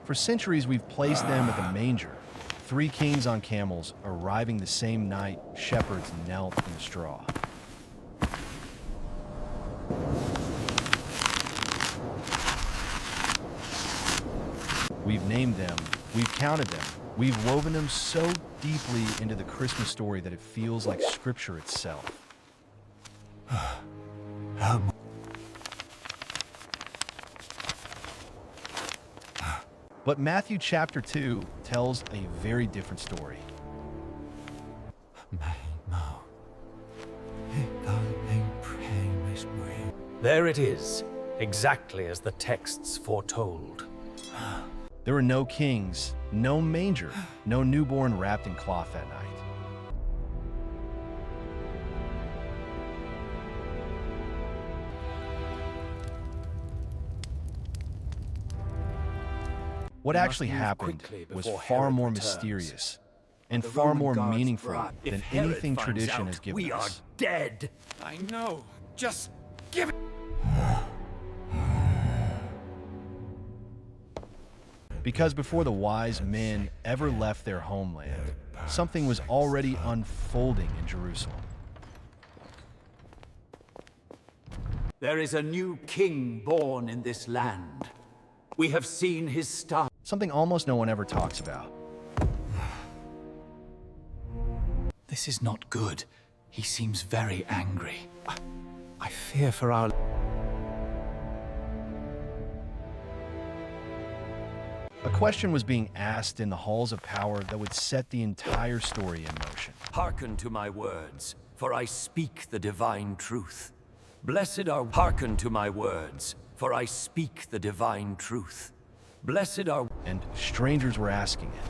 For centuries, we've placed them at the manger. Three kings on camels, arriving the same night shepherds knelt in the straw. We've named them, we've counted them, we've woven them so deeply into the Christmas story that it feels like Scripture itself. But Matthew chapter 2 tells a very different story. There it is, exactly as the texts foretold. There were no kings, no manger, no newborn wrapped in cloth that night. What actually happened was far more mysterious and far more meaningful than anything tradition has given us. We are dead. I know. Just give it. Because before the wise men ever left their homeland, something was already unfolding in Jerusalem. There is a new king born in this land. We have seen his star. Something almost no one ever talks about. This is not good. He seems very angry. I fear for our... A question was being asked in the halls of power that would set the entire story in motion. Hearken to my words, for I speak the divine truth. Blessed are... Hearken to my words, for I speak the divine truth. Blessed are... And strangers were asking it.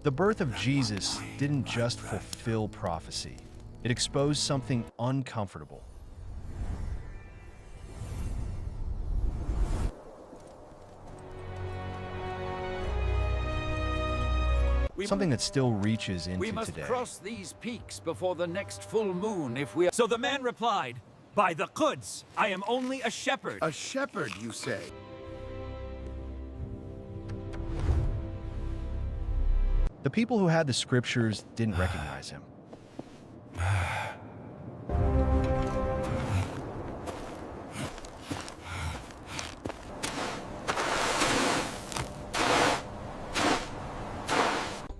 The birth of Jesus didn't just fulfill prophecy. It exposed something uncomfortable. Something that still reaches into We must today. cross these peaks before the next full moon if we are... So the man replied, "By the Quds, I am only a shepherd." A shepherd, you say? The people who had the scriptures didn't recognize him.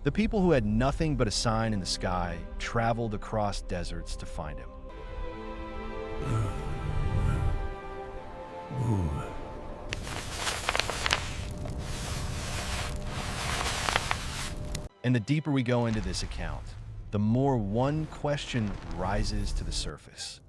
The people who had nothing but a sign in the sky traveled across deserts to find him. And the deeper we go into this account, the more one question rises to the surface.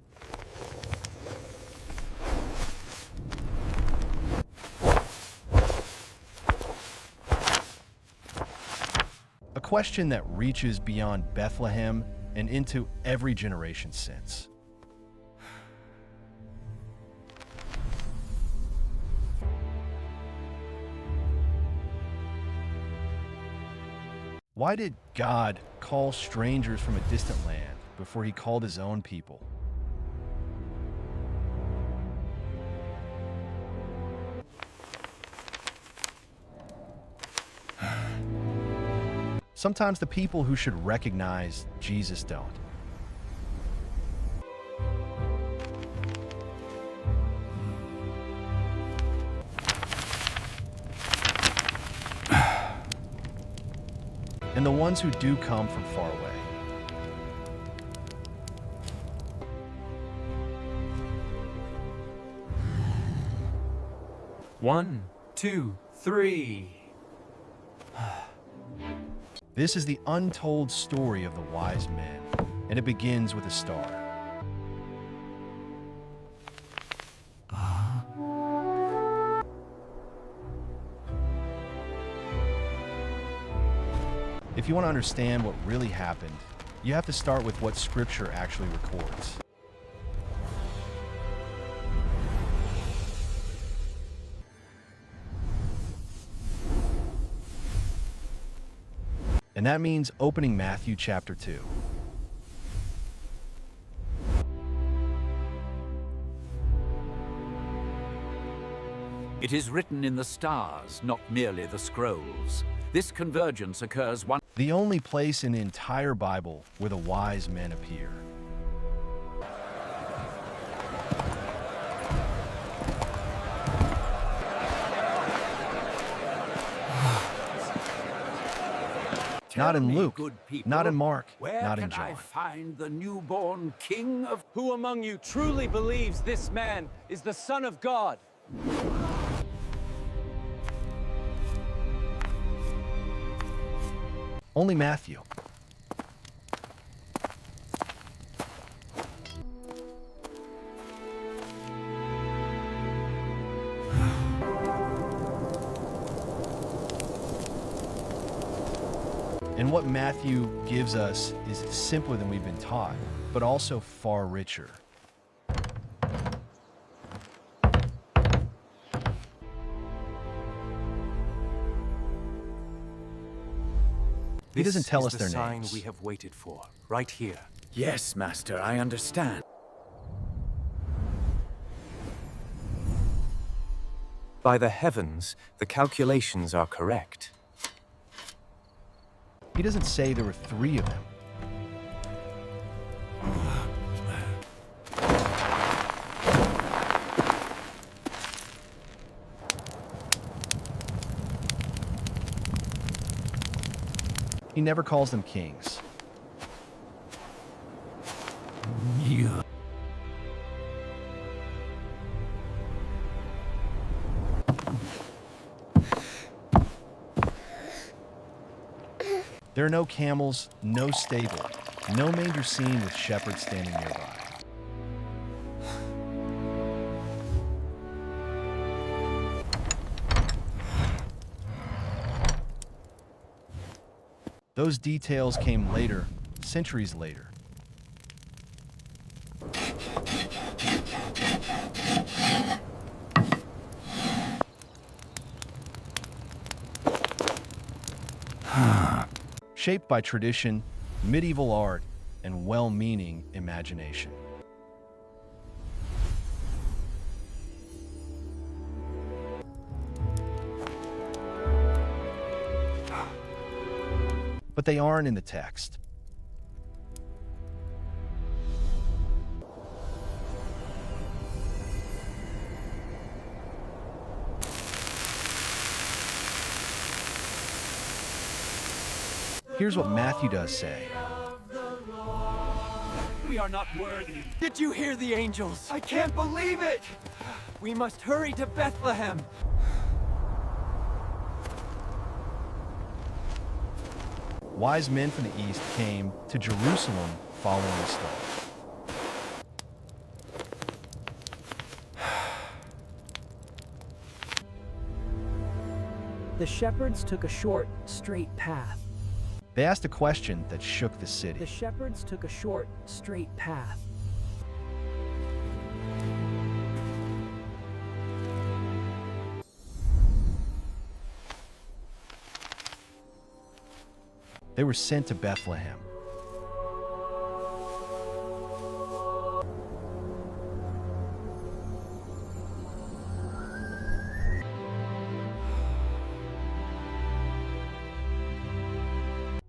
A question that reaches beyond Bethlehem and into every generation since. Why did God call strangers from a distant land before he called his own people? Sometimes the people who should recognize Jesus don't. And the ones who do come from far away. One, two, three. This is the untold story of the wise men, and it begins with a star. If you want to understand what really happened, you have to start with what Scripture actually records. And that means opening Matthew chapter 2. It is written in the stars, not merely the scrolls. This convergence occurs one. The only place in the entire Bible where the wise men appear. Not in Luke, not in Mark, not in Where can I John. find the newborn king of... Who among you truly believes this man is the Son of God? Only Matthew. And what Matthew gives us is simpler than we've been taught, but also far richer. He doesn't tell us their sign names. we have waited for, right here. Yes, Master, I understand. By the heavens, the calculations are correct. He doesn't say there were 3 of them. He never calls them kings. There are no camels, no stable, no manger scene with shepherds standing nearby. Those details came later, centuries later. Shaped by tradition, medieval art, and well-meaning imagination. But they aren't in the text. Here's what Matthew does say. We are not worthy. Did you hear the angels? I can't believe it! We must hurry to Bethlehem. Wise men from the east came to Jerusalem following the star. The shepherds took a short, straight path. They asked a question that shook the city. The shepherds took a short, straight path. They were sent to Bethlehem.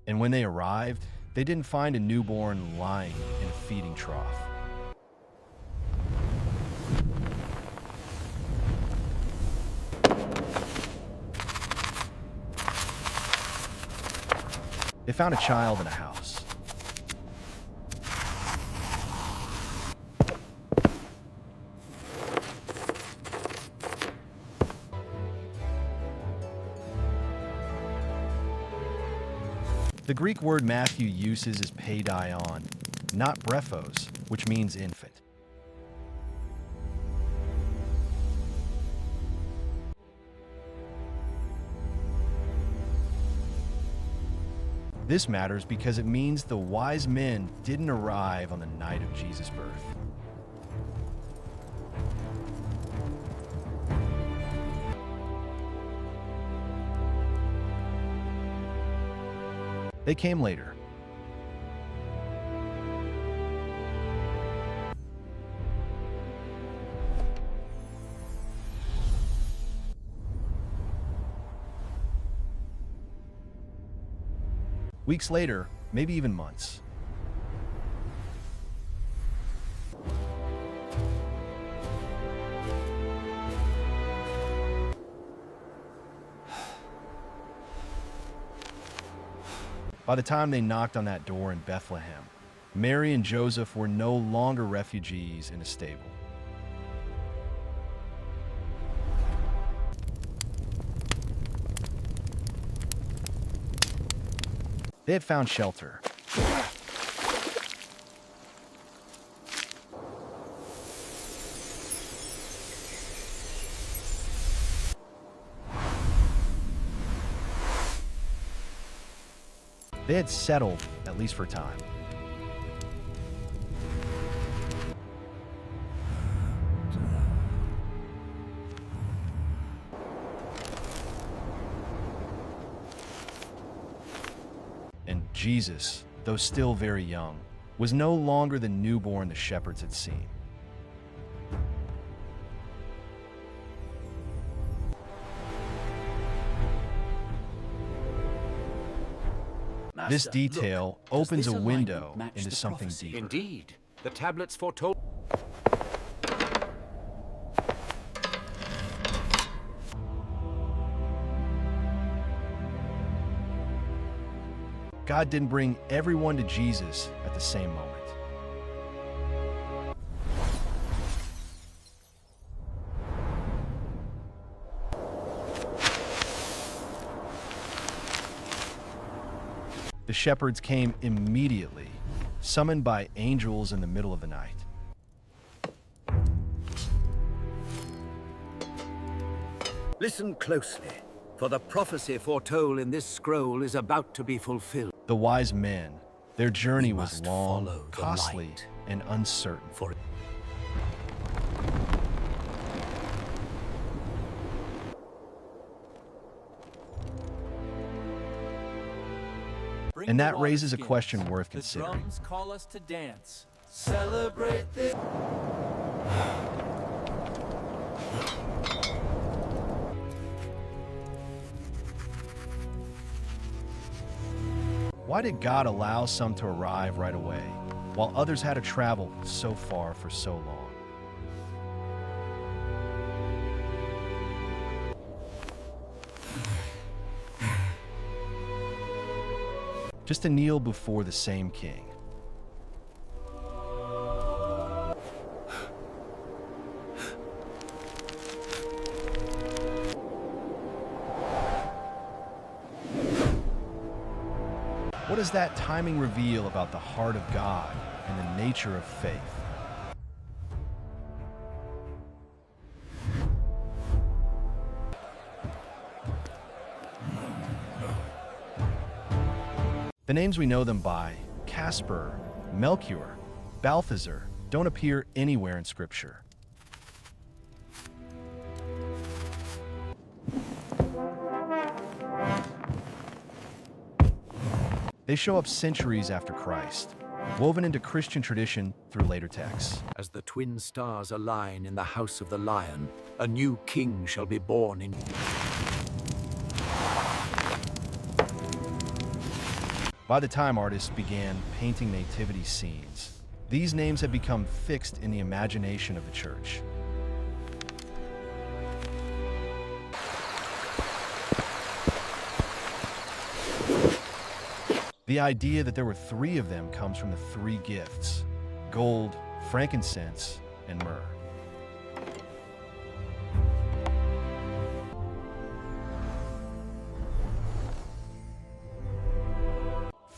And when they arrived, they didn't find a newborn lying in a feeding trough. They found a child in a house. The Greek word Matthew uses is paidion, not brephos, which means infant. This matters because it means the wise men didn't arrive on the night of Jesus' birth. They came later. Weeks later, maybe even months. By the time they knocked on that door in Bethlehem, Mary and Joseph were no longer refugees in a stable. They had found shelter. They had settled, at least for a time. And Jesus, though still very young, was no longer the newborn the shepherds had seen. This detail opens a window into something deeper. Indeed, the tablets foretold. God didn't bring everyone to Jesus at the same moment. The shepherds came immediately, summoned by angels in the middle of the night. Listen closely, for the prophecy foretold in this scroll is about to be fulfilled. The wise men, their journey was must long, follow the costly, light. and uncertain. For And that raises a question worth considering. The drums call us to dance. Celebrate this. Why did God allow some to arrive right away, while others had to travel so far for so long? Just to kneel before the same king. What does that timing reveal about the heart of God and the nature of faith? The names we know them by, Casper, Melchior, Balthazar, don't appear anywhere in Scripture. They show up centuries after Christ, woven into Christian tradition through later texts. as the twin stars align in the house of the lion, a new king shall be born in. By the time artists began painting nativity scenes, these names had become fixed in the imagination of the church. The idea that there were three of them comes from the three gifts: gold, frankincense, and myrrh.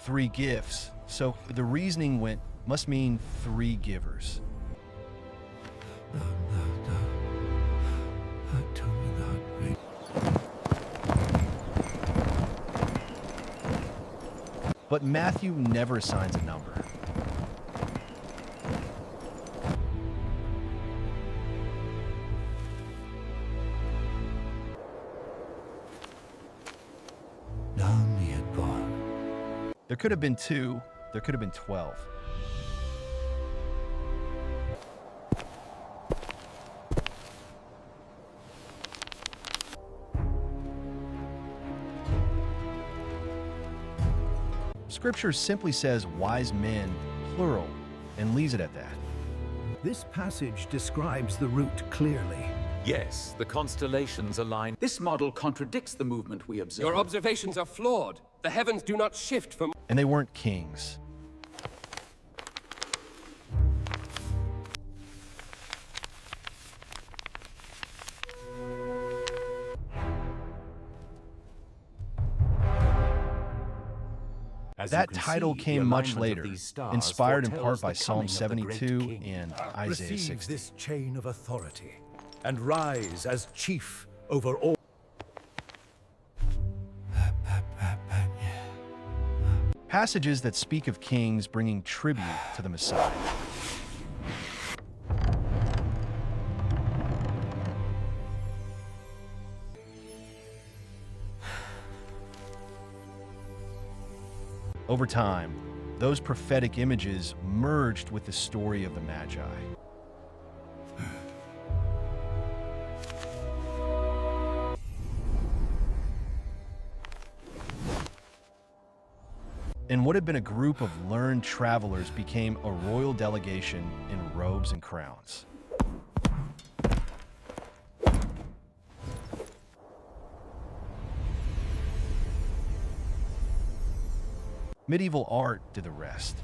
Three gifts. So the reasoning went, must mean three givers. But Matthew never assigns a number. There could have been 2, there could have been 12. Scripture simply says wise men, plural, and leaves it at that. This passage describes the route clearly. Yes, the constellations align. This model contradicts the movement we observe. Your observations are flawed. The heavens do not shift from... And they weren't kings. That title came much later, inspired in part by Psalm 72 and Isaiah Receive 60. this chain of authority and rise as chief over all. Passages that speak of kings bringing tribute to the Messiah. Over time, those prophetic images merged with the story of the Magi. And what had been a group of learned travelers became a royal delegation in robes and crowns. Medieval art did the rest.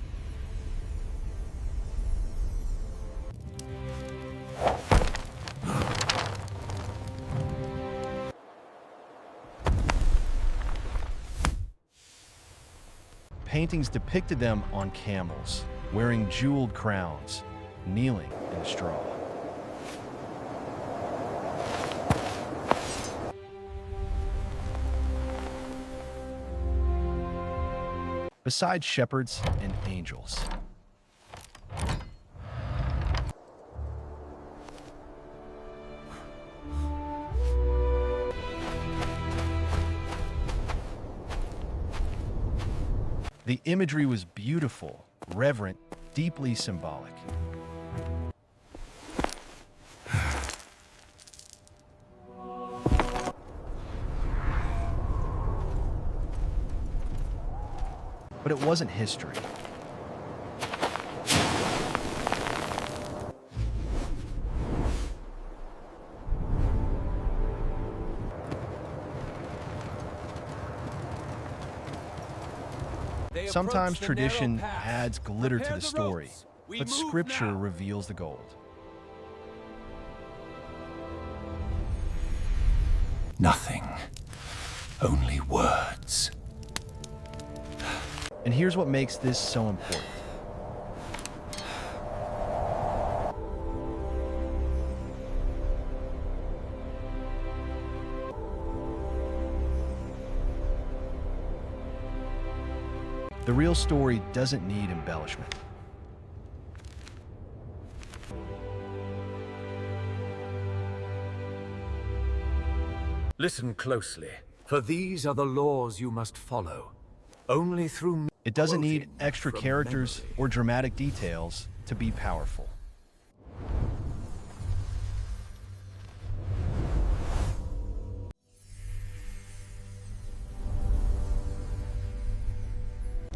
Paintings depicted them on camels, wearing jeweled crowns, kneeling in straw. Besides shepherds and angels. The imagery was beautiful, reverent, deeply symbolic. But it wasn't history. Sometimes tradition adds glitter to the story, but Scripture reveals the gold. Nothing. Only words. And here's what makes this so important. The real story doesn't need embellishment. Listen closely. For these are the laws you must follow. Only through It doesn't need quoting extra from characters memory. or dramatic details to be powerful.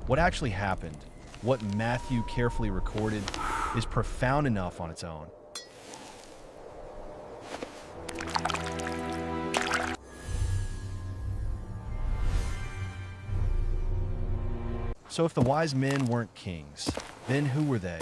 What actually happened, what Matthew carefully recorded, is profound enough on its own. So if the wise men weren't kings, then who were they?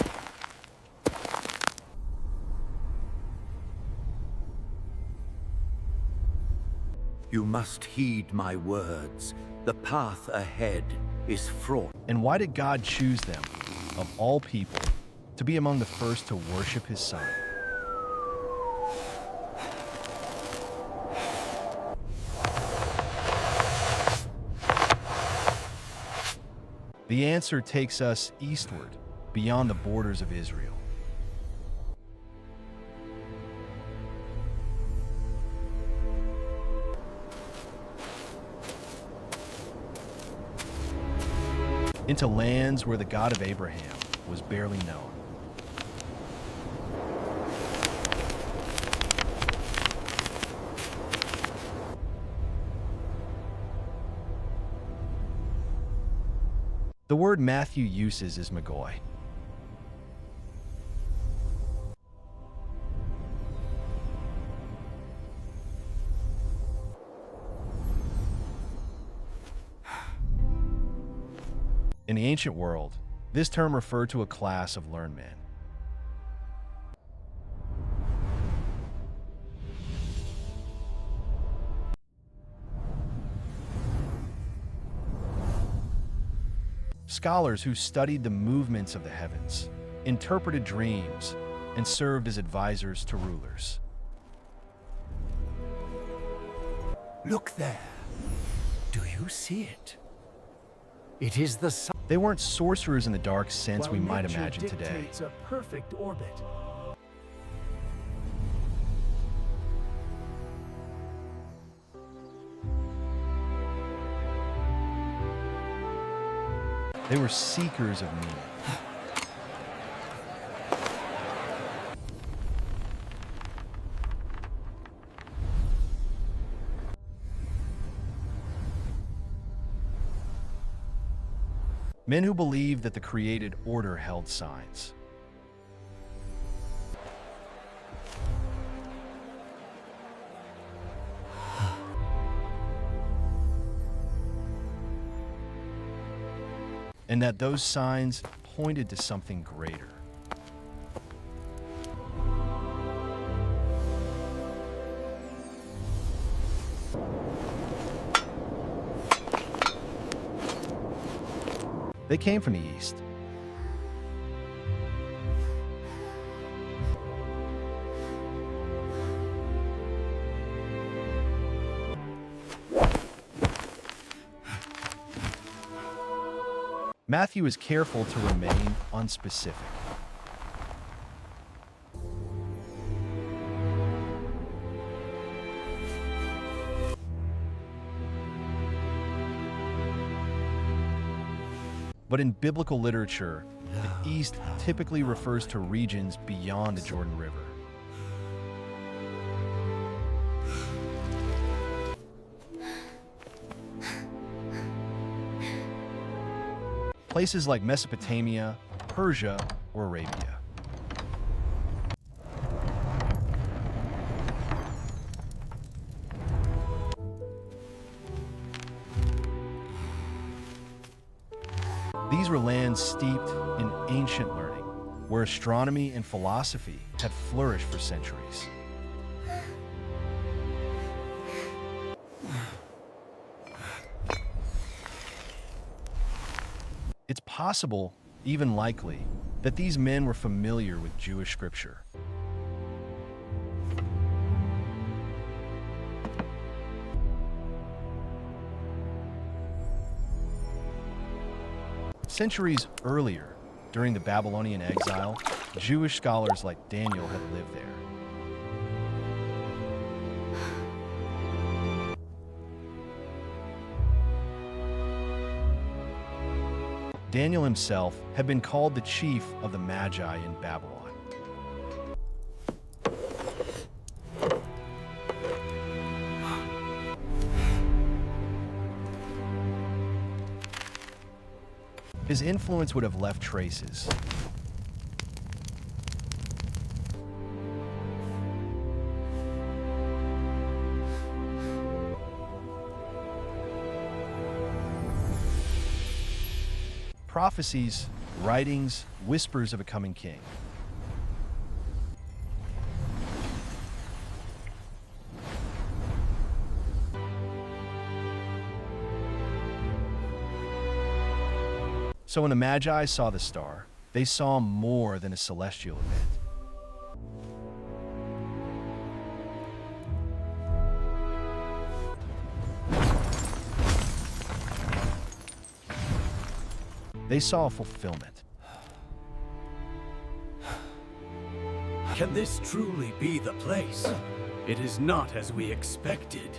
You must heed my words. The path ahead is fraught. And why did God choose them, of all people, to be among the first to worship his Son? The answer takes us eastward, beyond the borders of Israel. into lands where the God of Abraham was barely known. The word Matthew uses is magi. In the ancient world, this term referred to a class of learned men. Scholars who studied the movements of the heavens, interpreted dreams, and served as advisors to rulers. Look there. Do you see it? It is the sun. They weren't sorcerers in the dark sense we might nature imagine today. dictates a perfect orbit. They were seekers of meaning. Men who believed that the created order held signs. And that those signs pointed to something greater. They came from the east. Matthew is careful to remain unspecific. But in biblical literature, the East typically refers to regions beyond the Jordan River. Places like Mesopotamia, Persia, or Arabia. These were lands steeped in ancient learning, where astronomy and philosophy had flourished for centuries. It's possible, even likely, that these men were familiar with Jewish scripture. Centuries earlier, during the Babylonian exile, Jewish scholars like Daniel had lived there. Daniel himself had been called the chief of the magi in Babylon. His influence would have left traces. Prophecies, writings, whispers of a coming king. So when the Magi saw the star, they saw more than a celestial event. They saw a fulfillment. Can this truly be the place? It is not as we expected.